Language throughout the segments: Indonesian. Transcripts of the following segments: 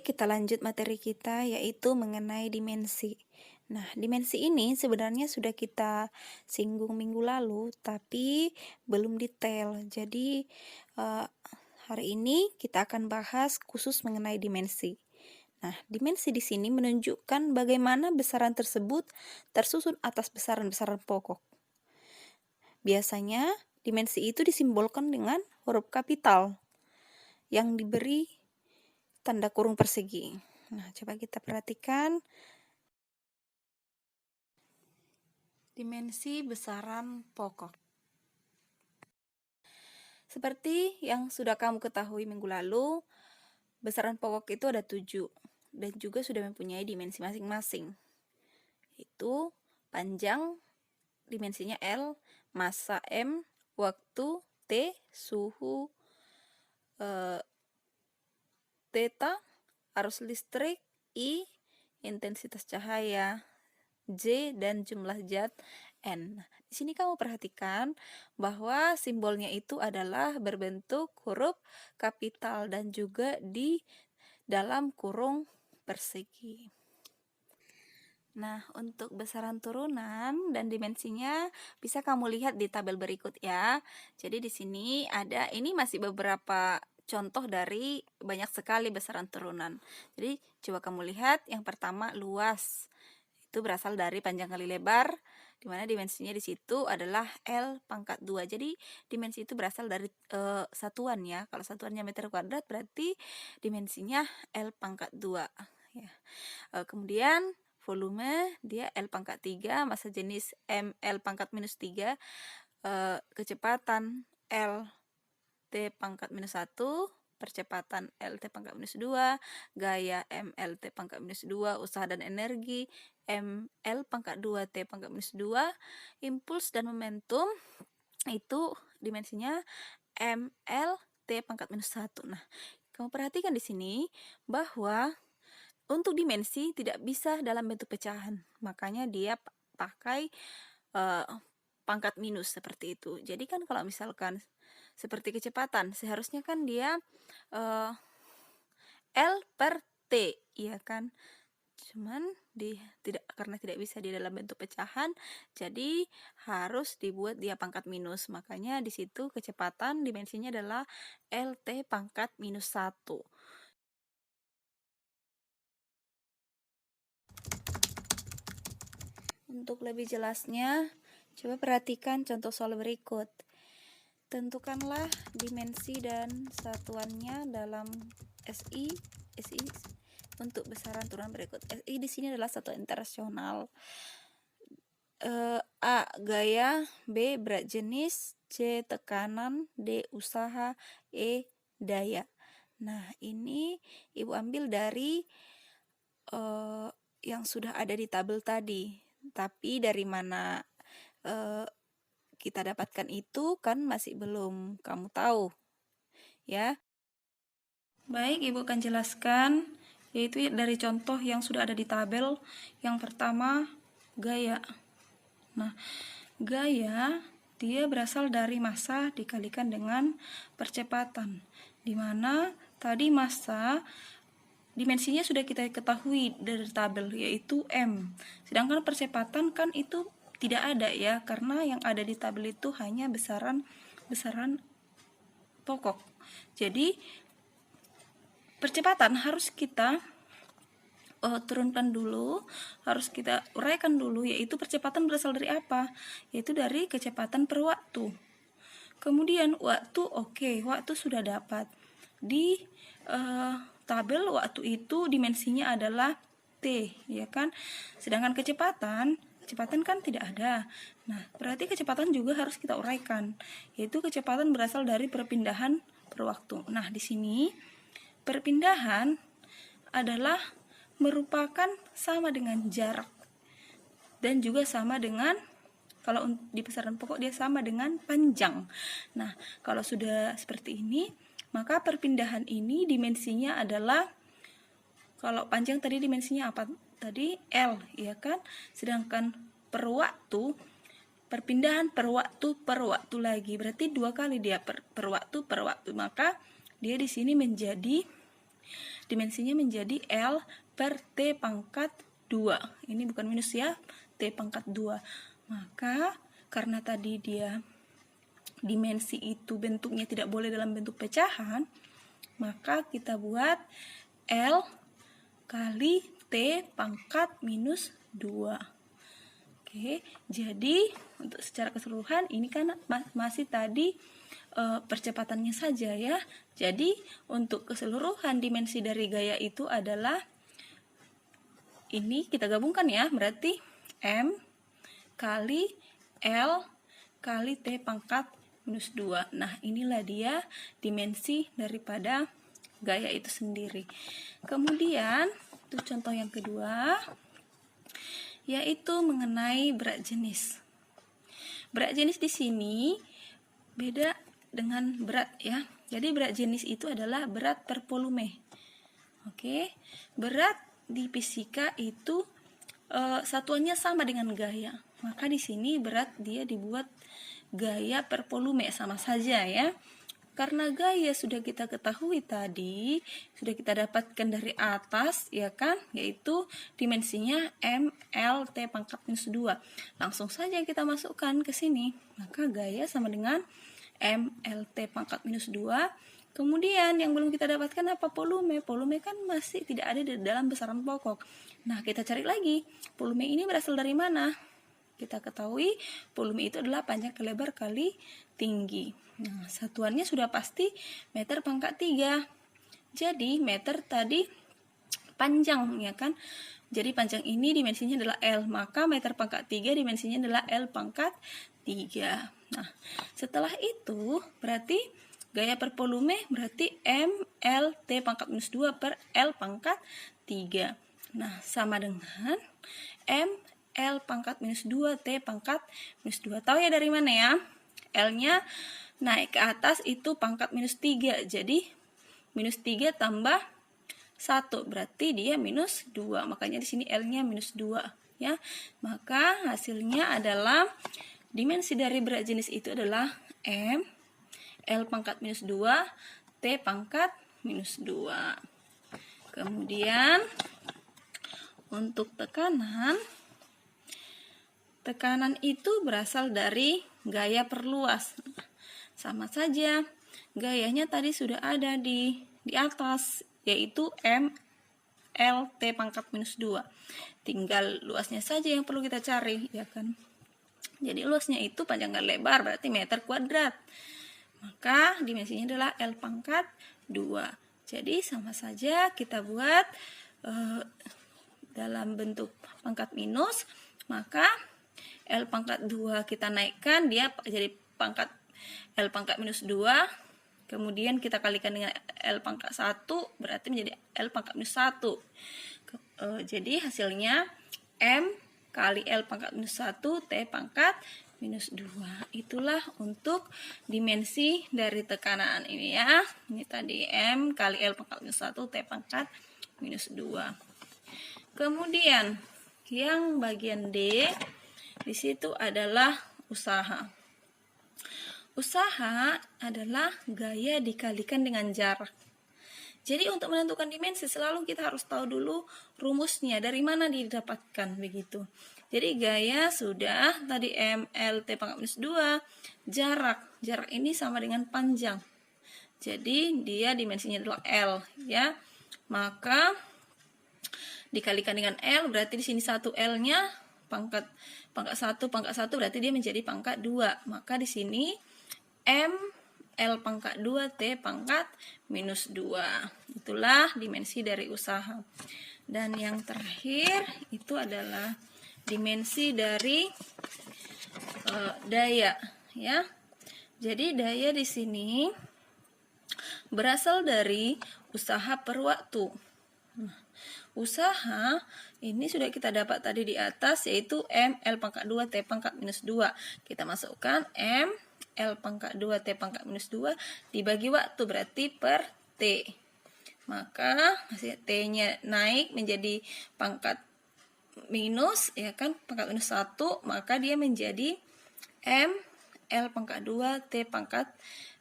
kita lanjut materi kita yaitu mengenai dimensi. Nah, dimensi ini sebenarnya sudah kita singgung minggu lalu, tapi belum detail. Jadi, eh, hari ini kita akan bahas khusus mengenai dimensi. Nah, dimensi di sini menunjukkan bagaimana besaran tersebut tersusun atas besaran-besaran pokok. Biasanya, dimensi itu disimbolkan dengan huruf kapital yang diberi tanda kurung persegi. Nah, coba kita perhatikan dimensi besaran pokok. Seperti yang sudah kamu ketahui minggu lalu, besaran pokok itu ada 7 dan juga sudah mempunyai dimensi masing-masing. Itu panjang dimensinya L, massa M, waktu T, suhu theta, arus listrik I, intensitas cahaya J, dan jumlah zat N. Nah, di sini kamu perhatikan bahwa simbolnya itu adalah berbentuk huruf kapital dan juga di dalam kurung persegi. Nah, untuk besaran turunan dan dimensinya bisa kamu lihat di tabel berikut ya. Jadi di sini ada, ini masih beberapa contoh dari banyak sekali besaran turunan. Jadi coba kamu lihat, yang pertama luas. Itu berasal dari panjang kali lebar, di mana dimensinya di situ adalah L pangkat 2. Jadi dimensi itu berasal dari satuan ya. Kalau satuannya meter kuadrat berarti dimensinya L pangkat 2 ya. Kemudian volume dia L pangkat 3, massa jenis ml pangkat minus 3, kecepatan L T pangkat minus 1, percepatan LT pangkat minus 2, gaya MLT pangkat minus 2, usaha dan energi ML pangkat 2 T pangkat minus 2, impuls dan momentum itu dimensinya ML T pangkat minus 1. Nah, kamu perhatikan di sini bahwa untuk dimensi tidak bisa dalam bentuk pecahan, makanya dia pakai pangkat minus seperti itu. Jadi kan kalau misalkan seperti kecepatan, seharusnya kan dia L per T, ya kan? Cuman karena tidak bisa di dalam bentuk pecahan, jadi harus dibuat dia pangkat minus. Makanya di situ kecepatan dimensinya adalah LT pangkat minus 1. Untuk lebih jelasnya, coba perhatikan contoh soal berikut. Tentukanlah dimensi dan satuannya dalam SI untuk besaran turunan berikut. SI di sini adalah satuan internasional. A gaya, B berat jenis, C tekanan, D usaha, E daya. Nah, ini Ibu ambil dari yang sudah ada di tabel tadi. Tapi dari mana kita dapatkan itu kan masih belum kamu tahu ya. Baik, Ibu akan jelaskan, yaitu dari contoh yang sudah ada di tabel. Yang pertama, gaya. Nah, gaya dia berasal dari massa dikalikan dengan percepatan, di mana tadi massa dimensinya sudah kita ketahui dari tabel, yaitu M. Sedangkan percepatan kan itu tidak ada ya, karena yang ada di tabel itu hanya besaran pokok. Jadi percepatan harus kita turunkan dulu, harus kita uraikan dulu, yaitu percepatan berasal dari apa? Yaitu dari kecepatan per waktu. Kemudian waktu, waktu sudah dapat. Di tabel waktu itu dimensinya adalah T, ya kan? Sedangkan kecepatan kan tidak ada. Nah, berarti kecepatan juga harus kita uraikan, yaitu kecepatan berasal dari perpindahan per waktu. Nah, di sini perpindahan adalah merupakan sama dengan jarak dan juga sama dengan, kalau di besaran pokok dia sama dengan panjang. Nah, kalau sudah seperti ini, maka perpindahan ini dimensinya adalah, kalau panjang tadi dimensinya apa? Tadi L, ya kan? Sedangkan per waktu, perpindahan per waktu lagi, berarti 2 kali dia per waktu, maka dia di sini menjadi dimensinya menjadi L per T pangkat 2. Ini bukan minus ya, T pangkat 2. Maka karena tadi dia dimensi itu bentuknya tidak boleh dalam bentuk pecahan, maka kita buat L kali T pangkat minus 2. Oke, jadi untuk secara keseluruhan ini kan masih tadi percepatannya saja ya. Jadi untuk keseluruhan dimensi dari gaya itu adalah ini kita gabungkan ya, berarti M kali L kali T pangkat minus 2. Nah, inilah dia dimensi daripada gaya itu sendiri. Kemudian, itu contoh yang kedua, yaitu mengenai berat jenis. Berat jenis di sini beda dengan berat ya. Jadi berat jenis itu adalah berat per volume. Oke, berat di fisika itu satuannya sama dengan gaya. Maka di sini berat dia dibuat gaya per volume, sama saja ya. Karena gaya sudah kita ketahui tadi, sudah kita dapatkan dari atas ya kan, yaitu dimensinya M L T pangkat minus 2. Langsung saja kita masukkan ke sini. Maka gaya sama dengan M L T pangkat minus 2. Kemudian yang belum kita dapatkan apa? Volume. Volume kan masih tidak ada di dalam besaran pokok. Nah, kita cari lagi. Volume ini berasal dari mana? Kita ketahui volume itu adalah panjang ke lebar kali tinggi. Nah, satuannya sudah pasti meter pangkat 3. Jadi meter tadi panjang ya kan. Jadi panjang ini dimensinya adalah L, maka meter pangkat 3 dimensinya adalah L pangkat 3. Nah, setelah itu berarti gaya per volume berarti M L T pangkat minus 2 per L pangkat 3. Nah, sama dengan M L pangkat minus 2 T pangkat minus 2. Tahu ya dari mana ya? L-nya naik ke atas itu pangkat minus 3. Jadi minus 3 tambah 1 berarti dia minus 2. Makanya di sini L-nya minus 2 ya. Maka hasilnya adalah dimensi dari berat jenis itu adalah M L pangkat minus 2 T pangkat minus 2. Kemudian untuk tekanan itu berasal dari gaya perluas. Sama saja, gayanya tadi sudah ada di atas, yaitu M L T pangkat minus 2. Tinggal luasnya saja yang perlu kita cari, ya kan? Jadi luasnya itu panjang kali lebar, berarti meter kuadrat. Maka dimensinya adalah L pangkat 2. Jadi sama saja kita buat dalam bentuk pangkat minus, maka L pangkat 2 kita naikkan, dia jadi pangkat L pangkat minus 2. Kemudian kita kalikan dengan L pangkat 1, berarti menjadi L pangkat minus 1. Jadi hasilnya M kali L pangkat minus 1 T pangkat minus 2. Itulah untuk dimensi dari tekanan ini ya. Ini tadi M kali L pangkat minus 1 T pangkat minus 2. Kemudian yang bagian D, di situ adalah usaha. Usaha adalah gaya dikalikan dengan jarak. Jadi untuk menentukan dimensi selalu kita harus tahu dulu rumusnya, dari mana didapatkan begitu. Jadi gaya sudah tadi M L T pangkat minus 2, jarak ini sama dengan panjang. Jadi dia dimensinya adalah L ya. Maka dikalikan dengan L berarti di sini 1 L-nya pangkat 1 berarti dia menjadi pangkat 2. Maka di sini M L pangkat 2 T pangkat minus 2. Itulah dimensi dari usaha. Dan yang terakhir itu adalah dimensi dari daya ya. Jadi daya di sini berasal dari usaha per waktu. Nah, usaha ini sudah kita dapat tadi di atas, yaitu M L pangkat 2 T pangkat minus 2. Kita masukkan M L pangkat 2 T pangkat minus 2 dibagi waktu berarti per T. Maka T-nya naik menjadi pangkat minus ya kan, pangkat minus 1, maka dia menjadi M L pangkat 2 T pangkat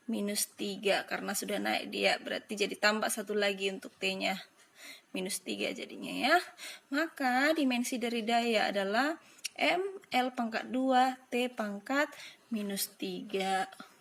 minus 3 karena sudah naik dia, berarti jadi tambah 1 lagi untuk T-nya. minus 3 jadinya ya. Maka dimensi dari daya adalah M L pangkat 2 T pangkat minus 3.